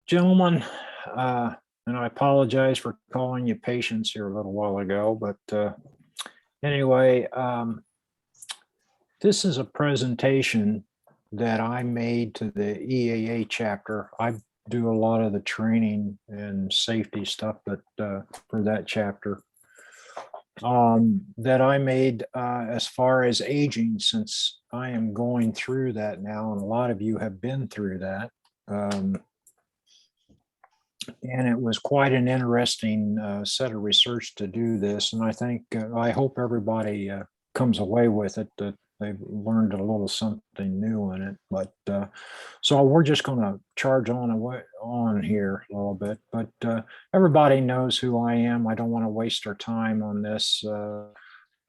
Gentlemen, and I apologize for calling you patients here a little while ago, but anyway, this is a presentation that I made to the EAA chapter. I do a lot of the training and safety stuff for that chapter that I made as far as aging, since I am going through that now, and a lot of you have been through that. And it was quite an interesting set of research to do this. And I think, I hope everybody comes away with it, that they've learned a little something new in it. But so we're just going to charge on here a little bit. But everybody knows who I am. I don't want to waste our time on this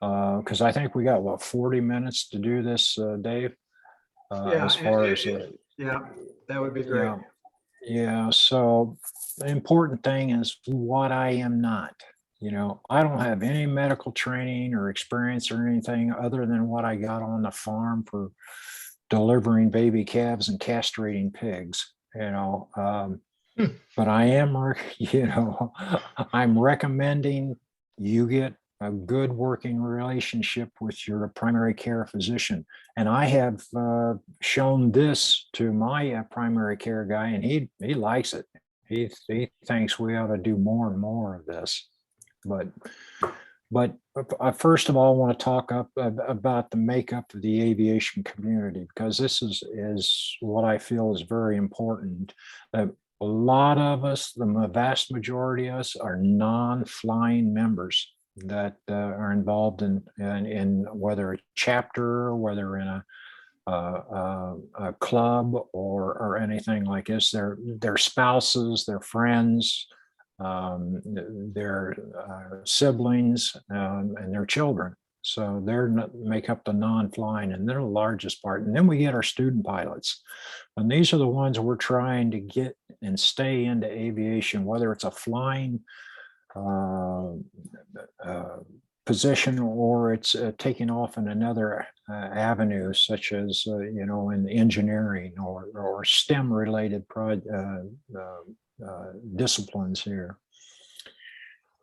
because I think we got, what, 40 minutes to do this, Dave? Yeah, as far as yeah, that would be great. Yeah, so the important thing is what I am not. I don't have any medical training or experience or anything other than what I got on the farm for delivering baby calves and castrating pigs, but I am, I'm recommending you get a good working relationship with your primary care physician. And I have shown this to my primary care guy, and he likes it. He thinks we ought to do more and more of this. But first of all, I want to talk about the makeup of the aviation community, because this is what I feel is very important. A lot of us, the vast majority of us, are non-flying members that are involved in whether a chapter, whether in a club or anything like this. Their spouses, their friends, their siblings, and their children. So make up the non-flying, and they're the largest part. And then we get our student pilots, and these are the ones we're trying to get and stay into aviation, whether it's a flying position or it's taking off in another avenue, such as in engineering or STEM related disciplines here.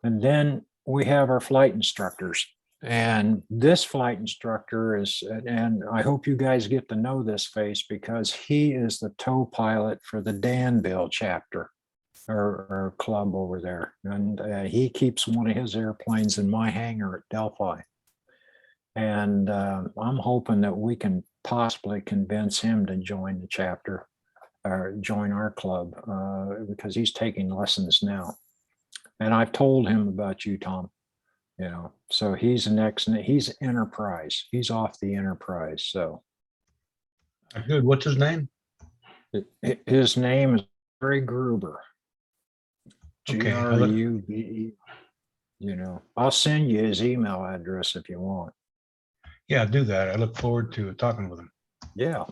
And then we have our flight instructors, and this flight instructor and I hope you guys get to know this face, because he is the tow pilot for the Danville chapter or club over there, and he keeps one of his airplanes in my hangar at Delphi. And I'm hoping that we can possibly convince him to join the chapter or join our club, because he's taking lessons now. And I've told him about you, Tom. So he's he's Enterprise. He's off the Enterprise. So good. What's his name? His name is Gary Gruber. Okay. Grube. I'll send you his email address if you want. Yeah, do that. I look forward to talking with him. Yeah.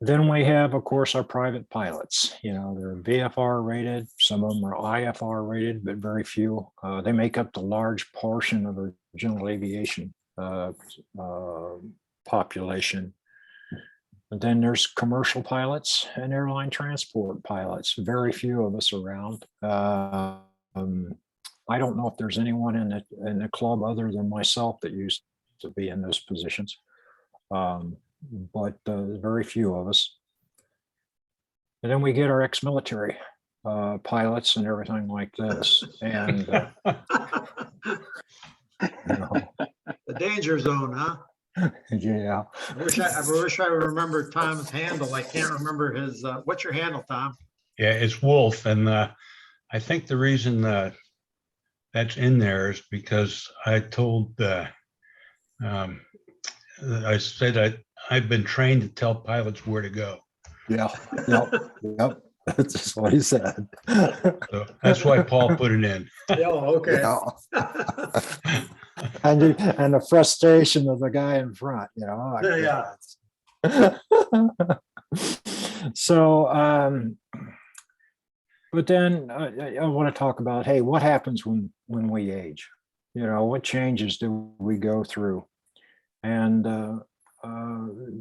Then we have, of course, our private pilots. They're VFR rated. Some of them are IFR rated, but very few. They make up the large portion of our general aviation population. And then there's commercial pilots and airline transport pilots. Very few of us around. I don't know if there's anyone in the club other than myself that used to be in those positions. But very few of us. And then we get our ex-military pilots and everything like this. And the danger zone, huh? Yeah. I wish I remembered Tom's handle. I can't remember his. What's your handle, Tom? Yeah, it's Wolf, and I think the reason that's in there is because I told I said I've been trained to tell pilots where to go. Yeah. Yep. That's what he said. So that's why Paul put it in. Oh, okay. Yeah. And the frustration of the guy in front, Yeah. So, but then I want to talk about, hey, what happens when we age? What changes do we go through? And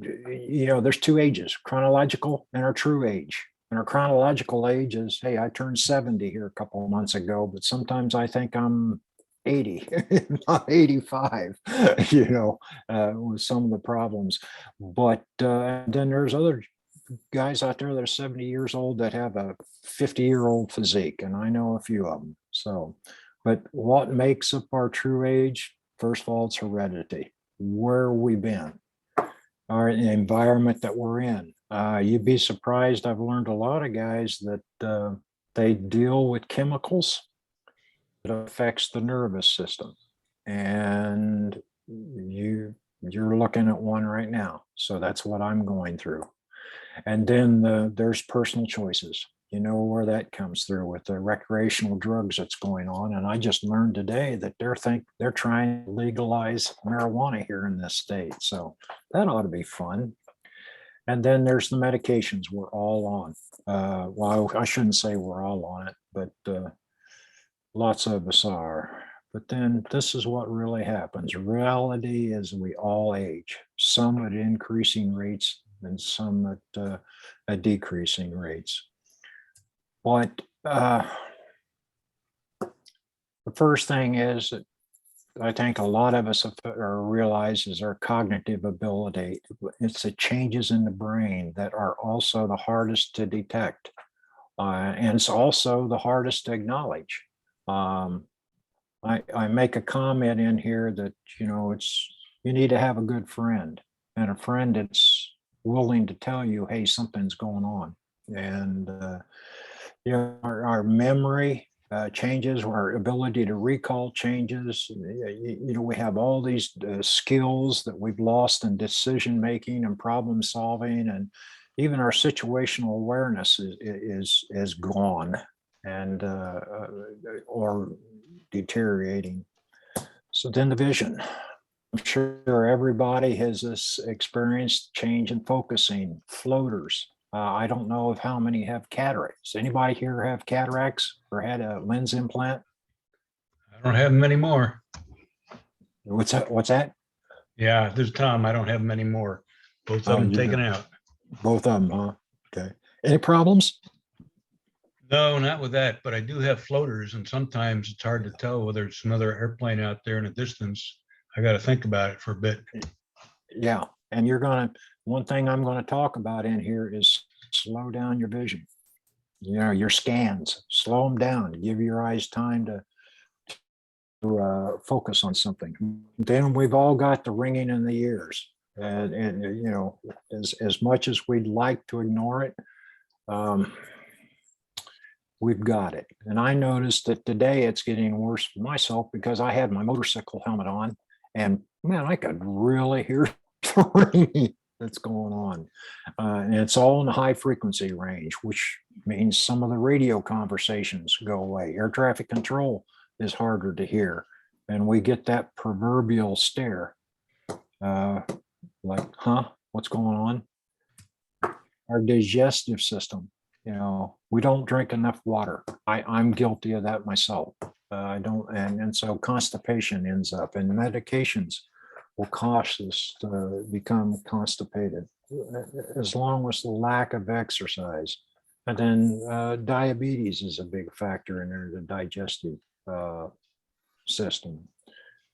there's two ages: chronological and our true age. And our chronological age is, hey, I turned 70 here a couple of months ago, but sometimes I think I'm 80, not 85, with some of the problems. But then there's other guys out there that are 70 years old that have a 50-year-old physique, and I know a few of them. So, but what makes up our true age? First of all, it's heredity. Where we've been, our environment that we're in. You'd be surprised. I've learned a lot of guys that they deal with chemicals that affects the nervous system, and you're looking at one right now. So that's what I'm going through. And then there's personal choices. You know where that comes through with the recreational drugs that's going on. And I just learned today that they're trying to legalize marijuana here in this state. So that ought to be fun. And then there's the medications we're all on. Well, I shouldn't say we're all on it, but lots of us are. But then this is what really happens. Reality is we all age, some at increasing rates and some at decreasing rates. But the first thing is that I think a lot of us realize is our cognitive ability. It's the changes in the brain that are also the hardest to detect. And it's also the hardest to acknowledge. I make a comment in here that, you need to have a good friend, and a friend that's willing to tell you, hey, something's going on. And, our memory changes, our ability to recall changes. We have all these skills that we've lost in decision making and problem solving, and even our situational awareness is gone and or deteriorating. So then the vision. I'm sure everybody has this experienced change in focusing, floaters. I don't know of how many have cataracts. Anybody here have cataracts or had a lens implant? I don't have many more. What's that? Yeah, there's Tom. I don't have many more. Both of them you taken don't. out. Both of them, huh? Okay. Any problems? No, not with that, but I do have floaters, and sometimes it's hard to tell whether it's another airplane out there in the distance. I got to think about it for a bit. Yeah. And one thing I'm going to talk about in here is slow down your vision. Your scans, slow them down, give your eyes time to focus on something. Then we've all got the ringing in the ears. And as much as we'd like to ignore it, we've got it. And I noticed that today it's getting worse for myself because I had my motorcycle helmet on, and man, I could really hear the ringing that's going on. And it's all in the high frequency range, which means some of the radio conversations go away. Air traffic control is harder to hear. And we get that proverbial stare, like, huh, what's going on? Our digestive system, we don't drink enough water. I'm guilty of that myself. I don't, and so constipation ends up, and medications will cause us to become constipated, as long as the lack of exercise. And then diabetes is a big factor in the digestive system.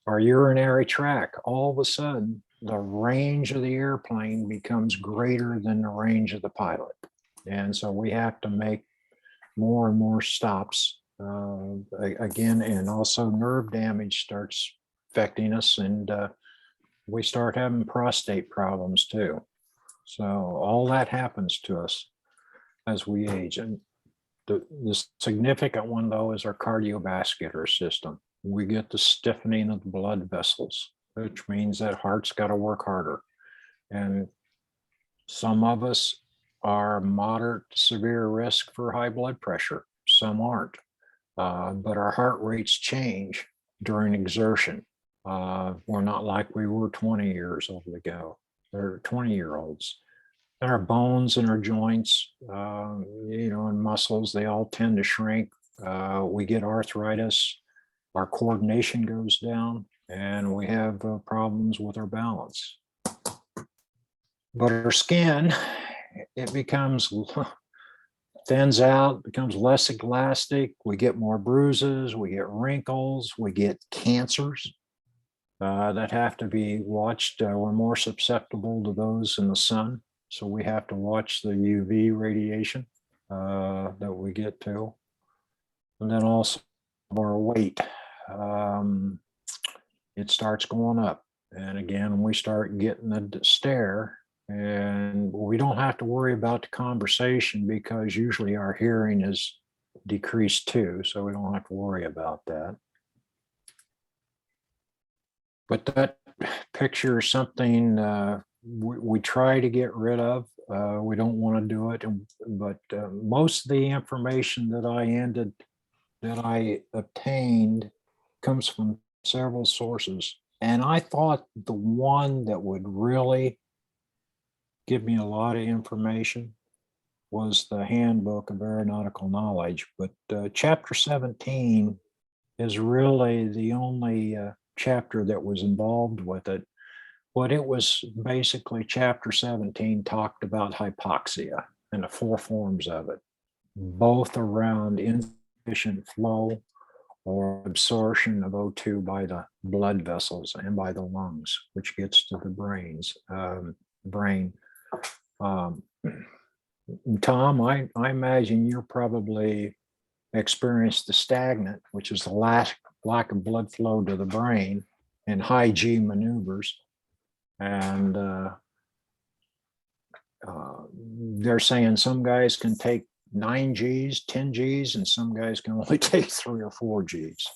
Our urinary tract, all of a sudden, the range of the airplane becomes greater than the range of the pilot. And so we have to make more and more stops again, and also nerve damage starts affecting us, and we start having prostate problems too. So all that happens to us as we age. And the significant one, though, is our cardiovascular system. We get the stiffening of the blood vessels, which means that heart's got to work harder. And some of us are moderate to severe risk for high blood pressure. Some aren't. But our heart rates change during exertion. We're not like we were 20 years ago. They're 20-year-olds. And our bones and our joints, and muscles, they all tend to shrink. We get arthritis. Our coordination goes down, and we have problems with our balance. But our skin, it becomes thins out, becomes less elastic. We get more bruises, we get wrinkles, we get cancers that have to be watched. We're more susceptible to those in the sun. So we have to watch the UV radiation that we get to. And then also our weight. It starts going up. And again, we start getting the stare, and we don't have to worry about the conversation because usually our hearing is decreased too. So we don't have to worry about that. But that picture is something we try to get rid of. We don't want to do it. But most of the information that I obtained comes from several sources. And I thought the one that would really give me a lot of information was the Handbook of Aeronautical Knowledge. But chapter 17 is really the only chapter that was involved with it. But it was basically chapter 17 talked about hypoxia and the 4 forms of it, both around insufficient flow or absorption of O2 by the blood vessels and by the lungs, which gets to the brain. Tom, I imagine you're probably experienced the stagnant, which is the lack of blood flow to the brain and high G maneuvers. And they're saying some guys can take 9 Gs, 10 Gs, and some guys can only take 3 or 4 Gs,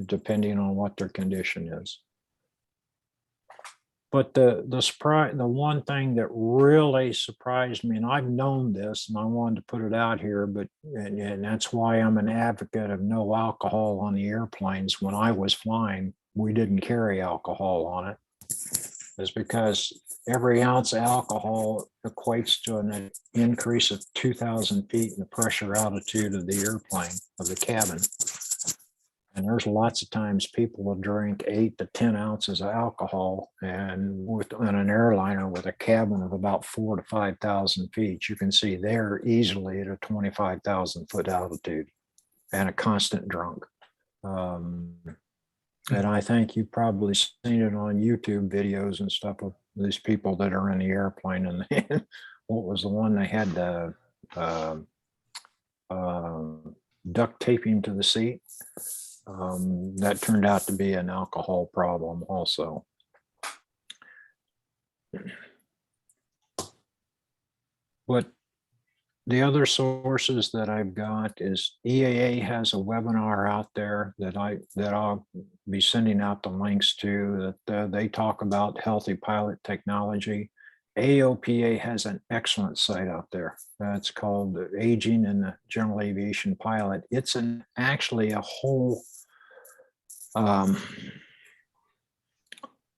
depending on what their condition is. But the one thing that really surprised me, and I've known this, and I wanted to put it out here, but and that's why I'm an advocate of no alcohol on the airplanes. When I was flying, we didn't carry alcohol on it, is because every ounce of alcohol equates to an increase of 2,000 feet in the pressure altitude of the airplane, of the cabin. And there's lots of times people will drink 8 to 10 ounces of alcohol, and on an airliner with a cabin of about 4,000 to 5,000 feet, you can see they're easily at a 25,000 foot altitude and a constant drunk. And I think you've probably seen it on YouTube videos and stuff of these people that are in the airplane. And what was the one they had duct taping to the seat? That turned out to be an alcohol problem also. But the other sources that I've got is EAA has a webinar out there that I'll be sending out the links to, that they talk about healthy pilot technology. AOPA has an excellent site out there. It's called Aging in the General Aviation Pilot. It's actually a whole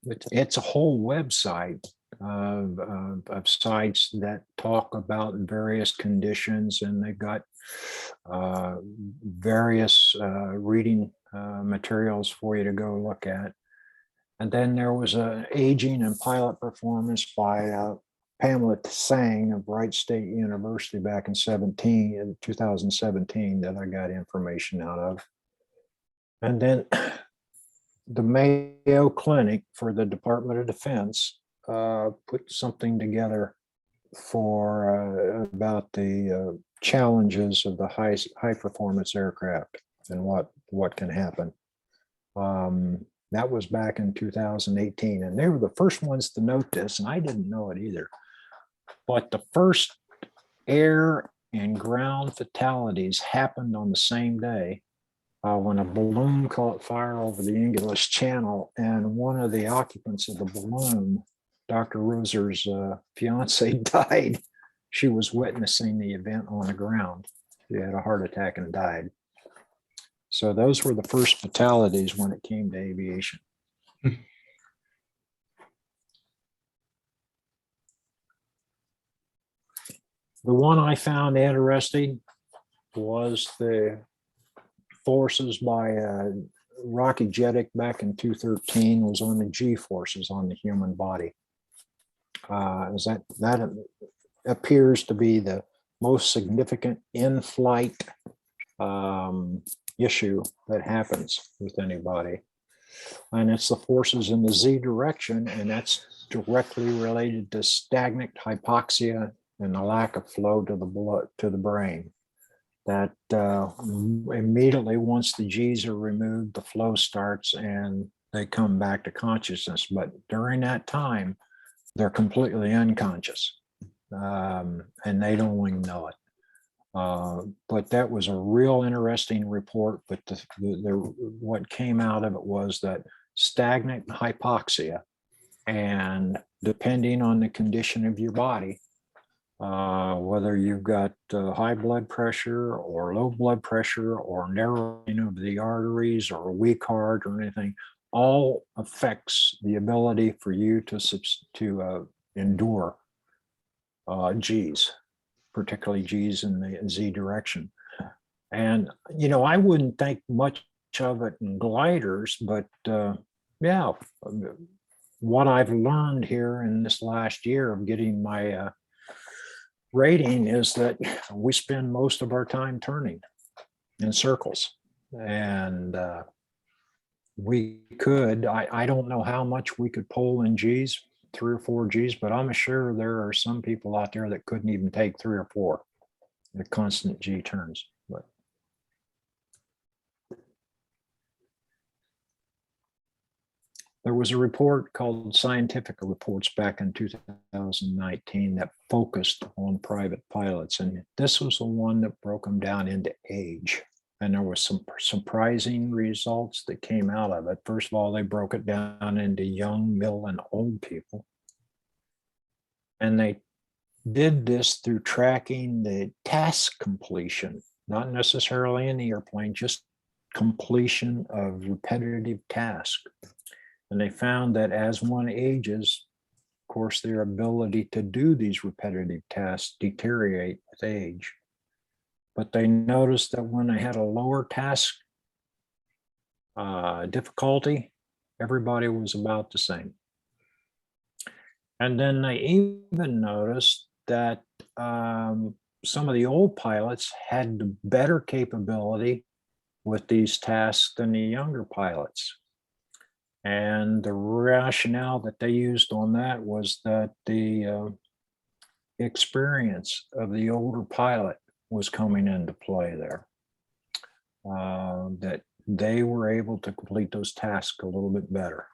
it's a whole website of sites that talk about various conditions, and they've got various reading materials for you to go look at. And then there was an Aging and Pilot Performance by Pamela Tsang of Wright State University back in 2017 that I got information out of. And then the Mayo Clinic for the Department of Defense put something together for about the challenges of the high performance aircraft and what can happen. That was back in 2018, and they were the first ones to note this, and I didn't know it either. But the first air and ground fatalities happened on the same day. When a balloon caught fire over the English Channel, and one of the occupants of the balloon, Dr. Roser's fiance, died. She was witnessing the event on the ground. She had a heart attack and died. So those were the first fatalities when it came to aviation. The one I found interesting was the forces by Rocky Jetic back in 2013 was on the G forces on the human body. That appears to be the most significant in-flight issue that happens with anybody. And it's the forces in the Z direction, and that's directly related to stagnant hypoxia and the lack of flow to the blood, to the brain. That immediately once the G's are removed, the flow starts and they come back to consciousness. But during that time, they're completely unconscious, and they don't even know it. But that was a real interesting report. But what came out of it was that stagnant hypoxia, and depending on the condition of your body, whether you've got high blood pressure or low blood pressure or narrowing of the arteries or a weak heart or anything, all affects the ability for you to endure G's, particularly G's in the Z direction. And, you know, I wouldn't think much of it in gliders, but yeah, what I've learned here in this last year of getting my rating is that we spend most of our time turning in circles. And we could, I don't know how much we could pull in G's, 3 or 4 G's, but I'm sure there are some people out there that couldn't even take 3 or 4, the constant G turns. But there was a report called Scientific Reports back in 2019 that focused on private pilots. And this was the one that broke them down into age. And there was some surprising results that came out of it. First of all, they broke it down into young, middle, and old people. And they did this through tracking the task completion, not necessarily in the airplane, just completion of repetitive tasks. And they found that as one ages, of course, their ability to do these repetitive tasks deteriorate with age. But they noticed that when they had a lower task difficulty, everybody was about the same. And then they even noticed that some of the old pilots had the better capability with these tasks than the younger pilots. And the rationale that they used on that was that the experience of the older pilot was coming into play there. That they were able to complete those tasks a little bit better.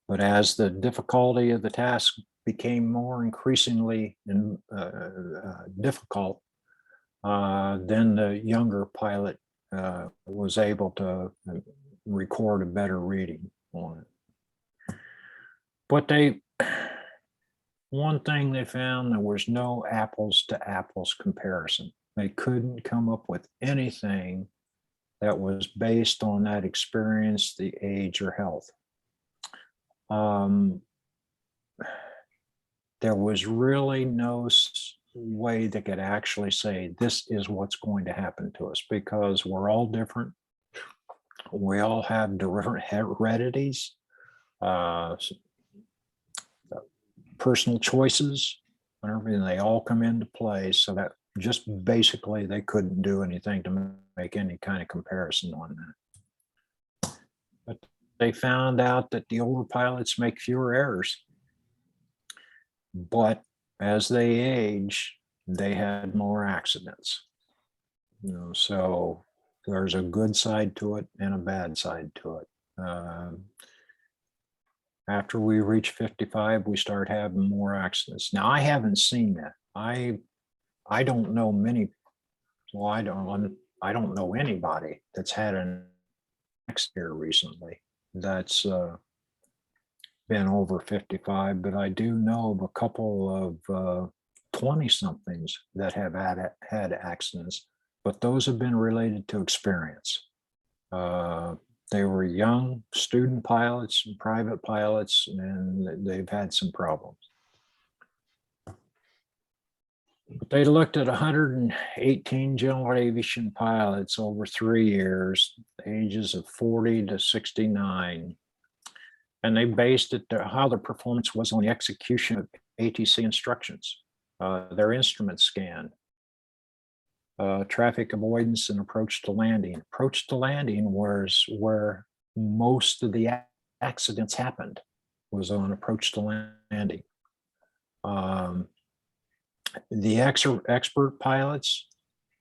But as the difficulty of the task became more increasingly difficult, then the younger pilot was able to record a better reading on it. But one thing they found, there was no apples to apples comparison. They couldn't come up with anything that was based on that experience, the age, or health. There was really no way they could actually say this is what's going to happen to us, because we're all different. We all have different heredities, personal choices, and everything. They all come into play. So that just basically they couldn't do anything to make any kind of comparison on that. But they found out that the older pilots make fewer errors. But as they age, they had more accidents. You know, so there's a good side to it and a bad side to it. After we reach 55, we start having more accidents. Now, I haven't seen that. I don't know many. Well, I don't know anybody that's had an accident recently that's been over 55, but I do know of a couple of 20-somethings that have had accidents, but those have been related to experience. They were young student pilots and private pilots, and they've had some problems. But they looked at 118 general aviation pilots over 3 years, ages of 40 to 69. And they based it how their performance was on the execution of ATC instructions, their instrument scan, traffic avoidance and approach to landing. Approach to landing was where most of the accidents happened, was on approach to landing. The expert pilots,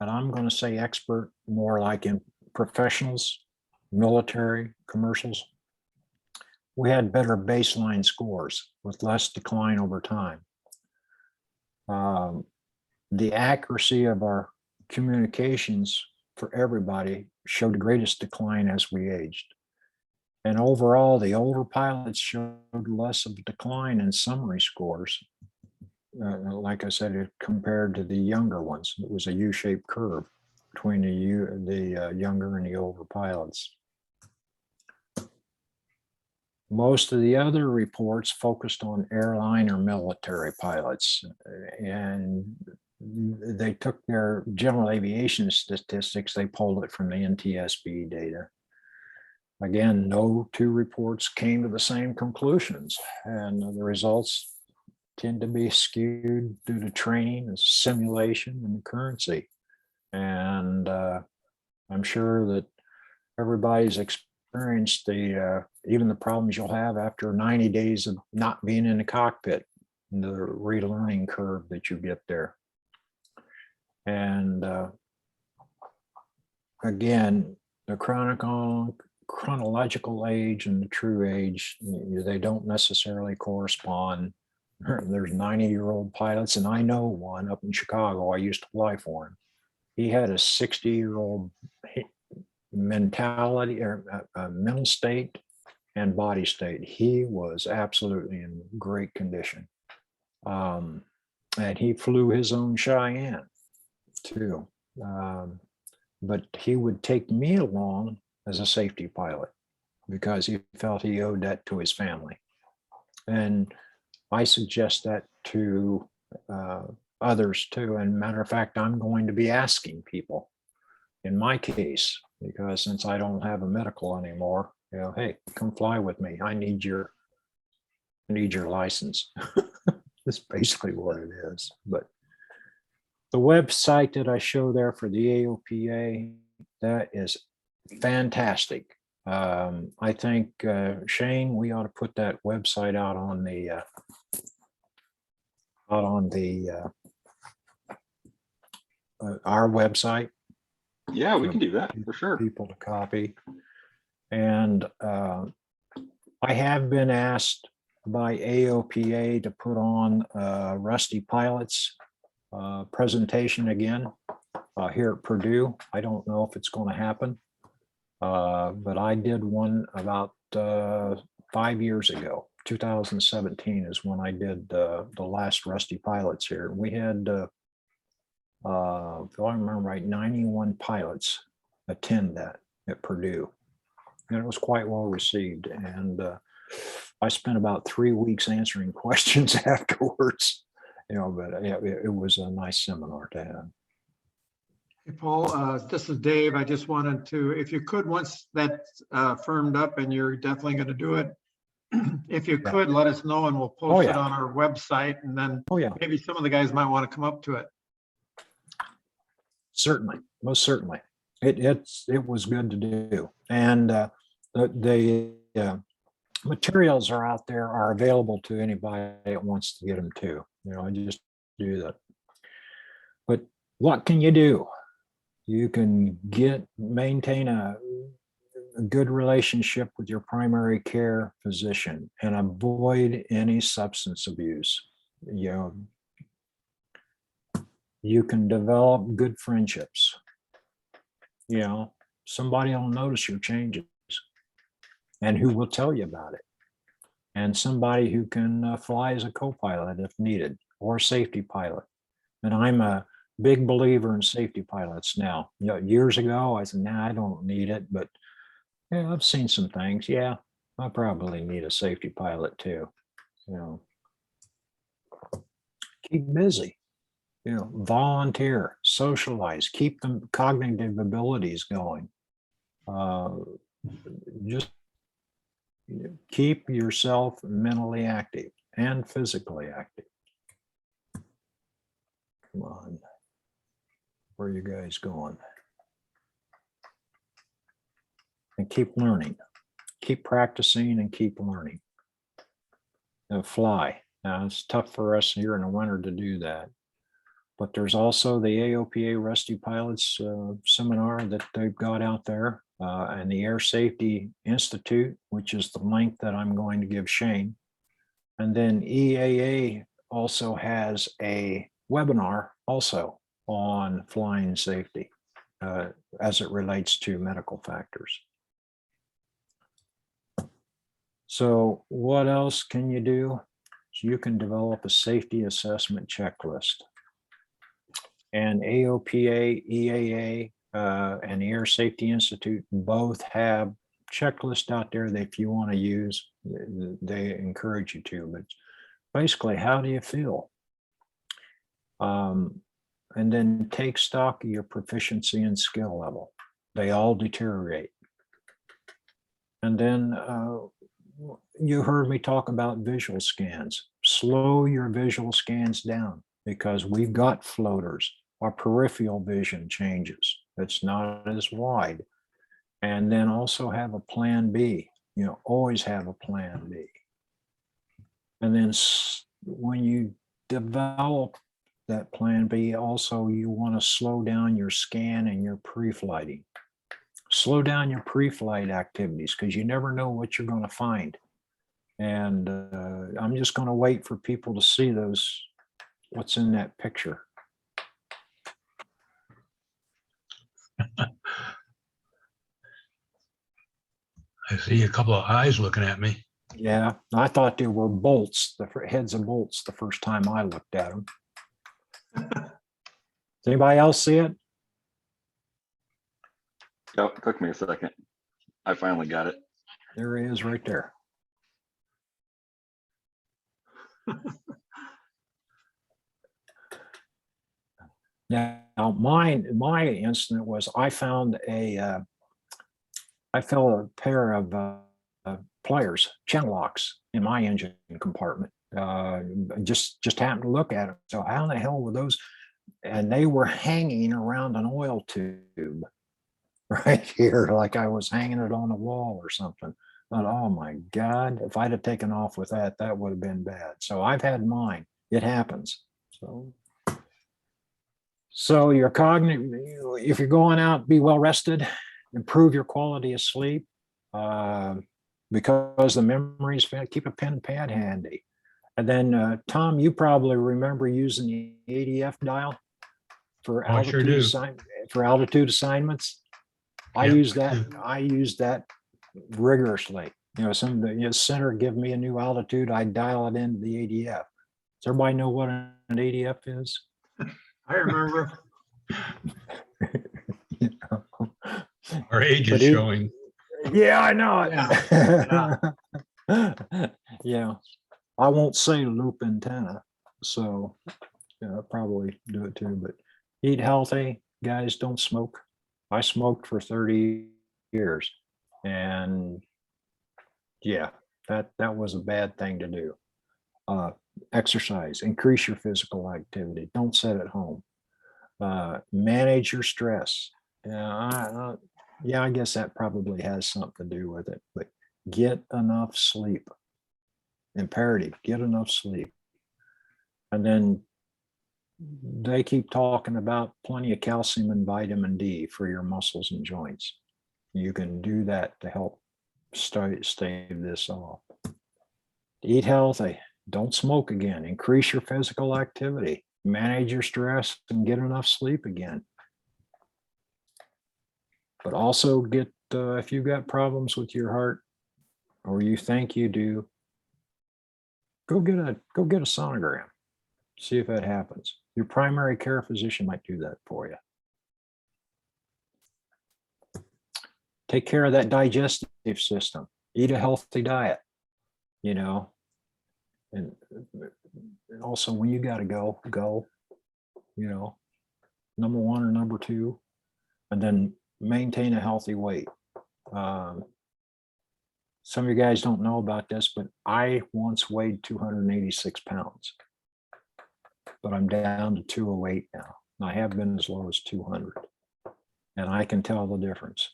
and I'm going to say expert more like in professionals, military, commercials, we had better baseline scores with less decline over time. The accuracy of our communications for everybody showed the greatest decline as we aged. And overall, the older pilots showed less of a decline in summary scores. Like I said, it compared to the younger ones. It was a U-shaped curve between the younger and the older pilots. Most of the other reports focused on airline or military pilots, and they took their general aviation statistics, they pulled it from the NTSB data. Again, no two reports came to the same conclusions, and the results tend to be skewed due to training and simulation and currency. And I'm sure that everybody's experienced even the problems you'll have after 90 days of not being in the cockpit, the relearning curve that you get there. And again, the chronological age and the true age, they don't necessarily correspond. There's 90-year-old pilots, and I know one up in Chicago. I used to fly for him. He had a 60-year-old mentality or mental state and body state. He was absolutely in great condition. And he flew his own Cheyenne too. But he would take me along as a safety pilot because he felt he owed that to his family. And I suggest that to others too. And matter of fact, I'm going to be asking people in my case, because since I don't have a medical anymore, hey, come fly with me. I need your license. That's basically what it is. But the website that I show there for the AOPA, that is fantastic. I think Shane, we ought to put that website out on our website. Yeah, we can do that for sure. People to copy. And I have been asked by AOPA to put on Rusty Pilots presentation again here at Purdue. I don't know if it's going to happen, but I did one about 5 years ago. 2017 is when I did the last Rusty Pilots here. We had, if I remember right, 91 pilots attend that at Purdue. And it was quite well received. And I spent about 3 weeks answering questions afterwards, but it was a nice seminar to have. Hey, Paul, this is Dave. I just wanted to, if you could, once that's firmed up and you're definitely going to do it, if you could let us know and we'll post it on our website, and then maybe some of the guys might want to come up to it. Certainly, most certainly. It was good to do. And the materials are out there, are available to anybody that wants to get them too. I just do that. But what can you do? You can maintain a good relationship with your primary care physician and avoid any substance abuse. You can develop good friendships. Somebody will notice your changes and who will tell you about it. And somebody who can fly as a co-pilot if needed, or safety pilot. And I'm a big believer in safety pilots now. Years ago, I said, nah, I don't need it, but I've seen some things. Yeah, I probably need a safety pilot too. Keep busy. Volunteer, socialize, keep the cognitive abilities going. Just keep yourself mentally active and physically active. Come on. Where are you guys going? And keep learning, keep practicing and keep learning. Fly. Now it's tough for us here in the winter to do that. But there's also the AOPA Rescue Pilots seminar that they've got out there, and the Air Safety Institute, which is the link that I'm going to give Shane. And then EAA also has a webinar also on flying safety as it relates to medical factors. So what else can you do? So you can develop a safety assessment checklist. And AOPA, EAA, and the Air Safety Institute both have checklists out there that if you want to use, they encourage you to. But basically, how do you feel? And then take stock of your proficiency and skill level. They all deteriorate. And then you heard me talk about visual scans. Slow your visual scans down because we've got floaters. Our peripheral vision changes. It's not as wide. And then also have a plan B. You know, always have a plan B. And then when you develop that plan B, also you want to slow down your scan and your pre-flighting. Slow down your pre-flight activities because you never know what you're going to find. And I'm just going to wait for people to see those, what's in that picture. I see a couple of eyes looking at me. Yeah, I thought they were bolts, the heads of bolts the first time I looked at them. Does anybody else see it? Yep, it took me a second. I finally got it. There he is right there. Now, my incident was I found a pair of pliers, channel locks in my engine compartment. Just happened to look at them. So how in the hell were those? And they were hanging around an oil tube right here, like I was hanging it on the wall or something. But oh my God, if I'd have taken off with that, that would have been bad. So I've had mine. It happens. So your cognitive, if you're going out, be well rested, improve your quality of sleep, because the memories, keep a pen and pad handy. And then Tom, you probably remember using the ADF dial for Oh, I sure do. for altitude assignments. I Yep, use I that. do. I use that rigorously. You know, some of the center give me a new altitude, I dial it into the ADF. Does everybody know what an ADF is? I remember. You know? Our age is But it- showing. Yeah, I know Yeah, it. Yeah, I won't say loop antenna, so yeah, I'll probably do it too. But eat healthy, guys. Don't smoke. I smoked for 30 years, and yeah, that was a bad thing to do. Exercise, increase your physical activity. Don't sit at home. Manage your stress. Yeah, I guess that probably has something to do with it, but get enough sleep. Imperative, get enough sleep. And then they keep talking about plenty of calcium and vitamin D for your muscles and joints. You can do that to help stave this off. Eat healthy. Don't smoke again. Increase your physical activity. Manage your stress and get enough sleep again. But also get, if you've got problems with your heart or you think you do, go get a sonogram. See if that happens. Your primary care physician might do that for you. Take care of that digestive system. Eat a healthy diet, you know. And also when you got to go, you know, number one or number two, and then maintain a healthy weight. Some of you guys don't know about this, but I once weighed 286 pounds, but I'm down to 208 now. I have been as low as 200. And I can tell the difference.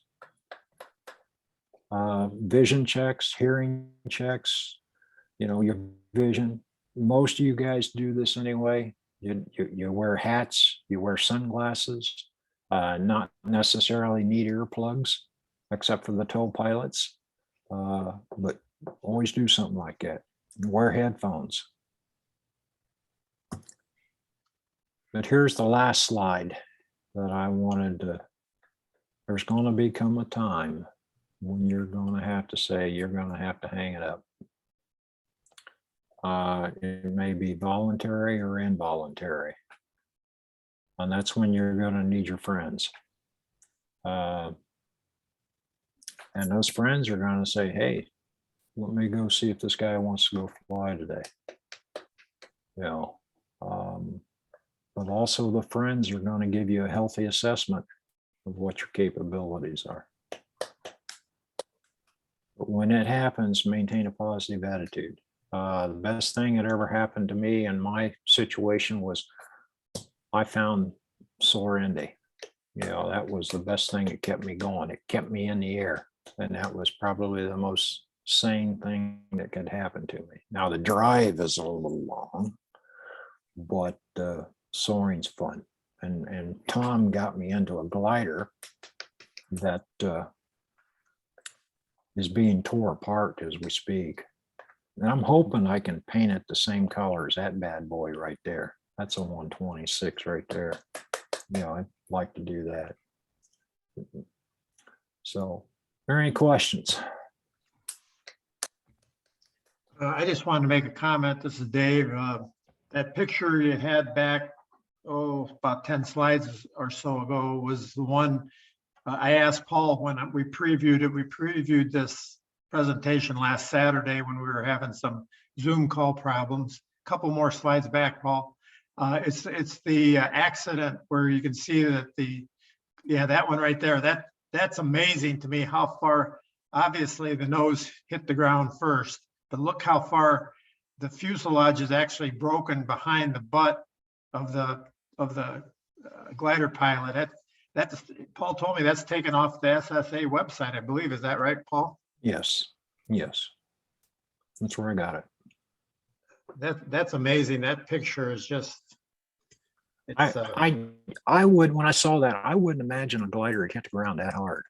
Vision checks, hearing checks, your vision. Most of you guys do this anyway. You wear hats, you wear sunglasses, not necessarily need earplugs, except for the tow pilots. But always do something like that. Wear headphones. But here's the last slide that I wanted to. There's going to become a time when you're going to have to say you're going to have to hang it up. It may be voluntary or involuntary. And that's when you're going to need your friends. And those friends are going to say, hey, let me go see if this guy wants to go fly today. But also the friends are going to give you a healthy assessment of what your capabilities are. But when it happens, maintain a positive attitude. The best thing that ever happened to me in my situation was I found SoarIndy. That was the best thing that kept me going. It kept me in the air. And that was probably the most sane thing that could happen to me. Now the drive is a little long, but soaring's fun. And Tom got me into a glider that is being tore apart as we speak. And I'm hoping I can paint it the same color as that bad boy right there. That's a 126 right there. I'd like to do that. So, are there any questions? I just wanted to make a comment. This is Dave. That picture you had back, about 10 slides or so ago was the one I asked Paul when we previewed it. We previewed this presentation last Saturday when we were having some Zoom call problems. A couple more slides back, Paul. It's the accident where you can see that that one right there, that's amazing to me how far, obviously the nose hit the ground first, but look how far the fuselage is actually broken behind the butt of the glider pilot. That's Paul told me that's taken off the SSA website, I believe. Is that right, Paul? Yes. That's where I got it. That's amazing. That picture is just. I would, when I saw that, I wouldn't imagine a glider would hit the ground that hard.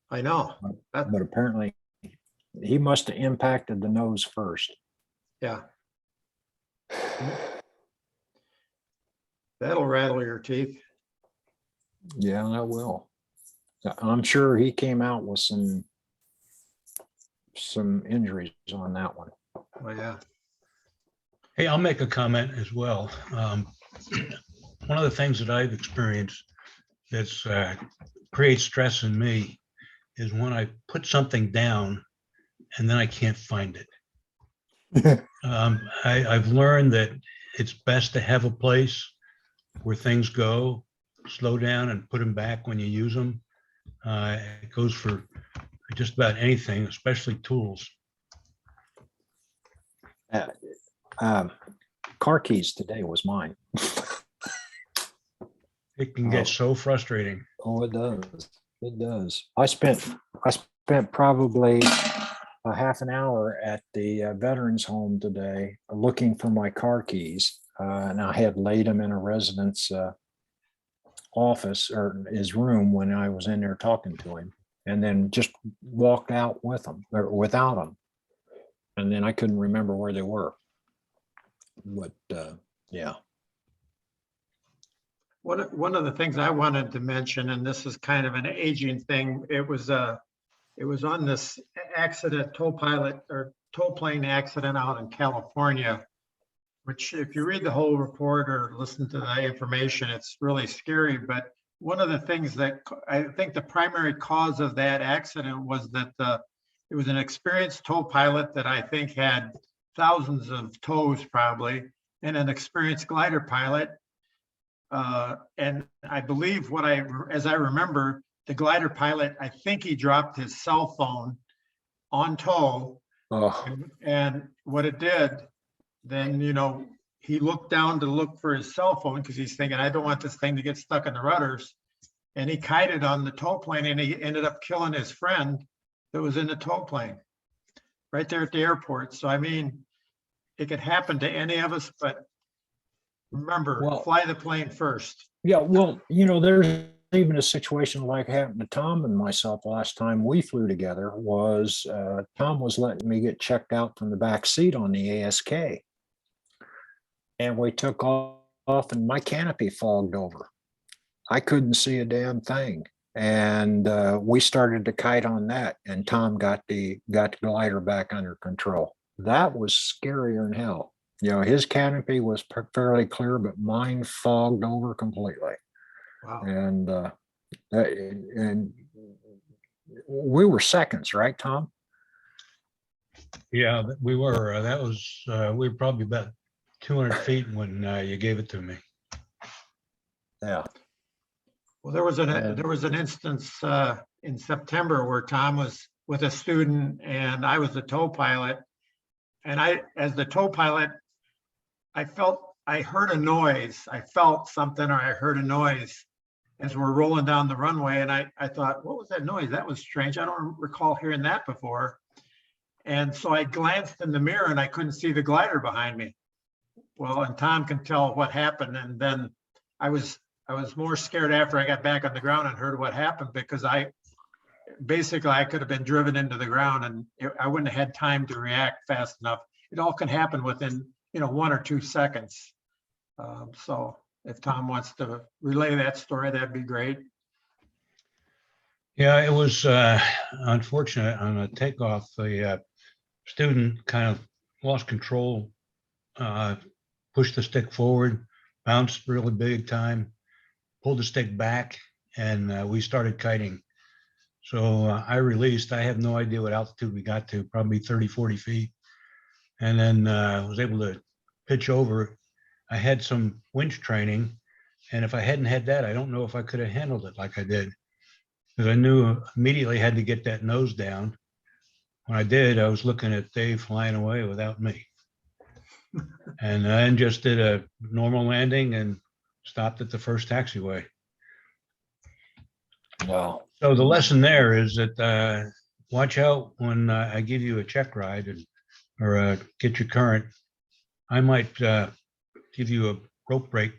I know. But apparently, he must have impacted the nose first. Yeah. That'll rattle your teeth. Yeah, that will. I'm sure he came out with some injuries on that one. Oh, yeah. Hey, I'll make a comment as well. One of the things that I've experienced that's creates stress in me is when I put something down and then I can't find it. I've learned that it's best to have a place where things go, slow down and put them back when you use them. It goes for just about anything, especially tools. Car keys today was mine. It can get so frustrating. Oh, it does. It does. I spent probably a half an hour at the veterans home today looking for my car keys. And I had laid them in a resident's office or his room when I was in there talking to him, and then just walked out with them or without them. And then I couldn't remember where they were. But yeah. One of the things I wanted to mention, and this is kind of an aging thing, it was on this accident, tow plane accident out in California, which if you read the whole report or listen to the information, it's really scary. But one of the things that I think the primary cause of that accident was that it was an experienced tow pilot that I think had thousands of tows probably, and an experienced glider pilot. And I believe as I remember, the glider pilot, I think he dropped his cell phone on tow. Oh. And what it did, then, he looked down to look for his cell phone because he's thinking, I don't want this thing to get stuck in the rudders. And he kited on the tow plane and he ended up killing his friend that was in the tow plane right there at the airport. So, I mean, it could happen to any of us, but remember, Well- fly the plane first. Yeah, well, there's even a situation like happened to Tom and myself last time we flew together was Tom was letting me get checked out from the back seat on the ASK. And we took off and my canopy fogged over. I couldn't see a damn thing. And we started to kite on that and Tom got the glider back under control. That was scarier than hell. His canopy was fairly clear, but mine fogged over completely. Wow. And we were seconds, right, Tom? Yeah, we were. That was, we were probably about 200 feet when you gave it to me. Yeah. Well, there was an instance in September where Tom was with a student and I was the tow pilot. And as the tow pilot, I heard a noise. I felt something or I heard a noise as we're rolling down the runway. And I thought, what was that noise? That was strange. I don't recall hearing that before. And so I glanced in the mirror and I couldn't see the glider behind me. Well, and Tom can tell what happened. And then I was more scared after I got back on the ground and heard what happened because I could have been driven into the ground and I wouldn't have had time to react fast enough. It all can happen within, 1 or 2 seconds. So if Tom wants to relay that story, that'd be great. Yeah, it was unfortunate on a takeoff. The student kind of lost control, pushed the stick forward, bounced really big time, pulled the stick back, and we started kiting. So I released. I have no idea what altitude we got to, probably 30, 40 feet. And then was able to pitch over. I had some winch training. And if I hadn't had that, I don't know if I could have handled it like I did. Because I knew immediately had to get that nose down. When I did, I was looking at Dave flying away without me. And then just did a normal landing and stopped at the first taxiway. Wow. So the lesson there is that watch out when I give you a check ride or get your current. I might give you a rope break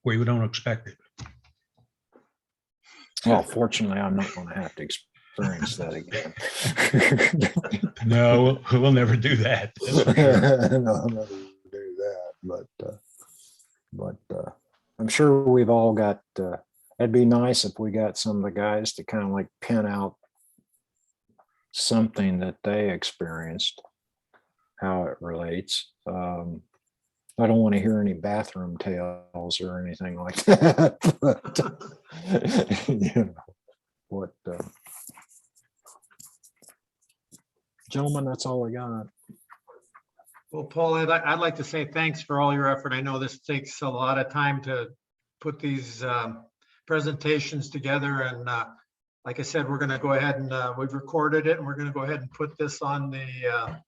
where you don't expect it. Well, fortunately, I'm not going to have to experience that again. No, we'll never do that. No, I'll never do that. But I'm sure we've all got. It'd be nice if we got some of the guys to kind of like pin out something that they experienced, how it relates. I don't want to hear any bathroom tales or anything like that. But, gentlemen, that's all I got. Well, Paul, I'd like to say thanks for all your effort. I know this takes a lot of time to put these presentations together. And like I said, we're going to go ahead and we've recorded it and we're going to go ahead and put this on the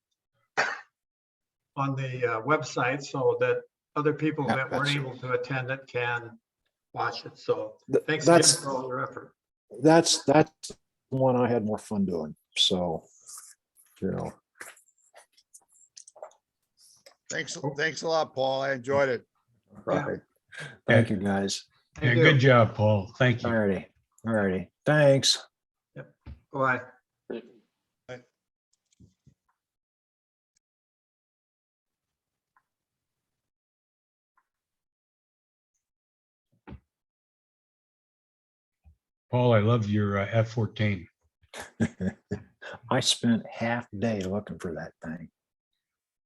website so that other people that weren't able to attend it can watch it. So thanks again for all your effort. That's the one I had more fun doing. So, Thanks a lot, Paul. I enjoyed it. right. Thank you, guys. Yeah, Thank you. good job, Paul. Thank you. All righty. Thanks. Bye. Paul, I love your F-14. I spent half day looking for that thing.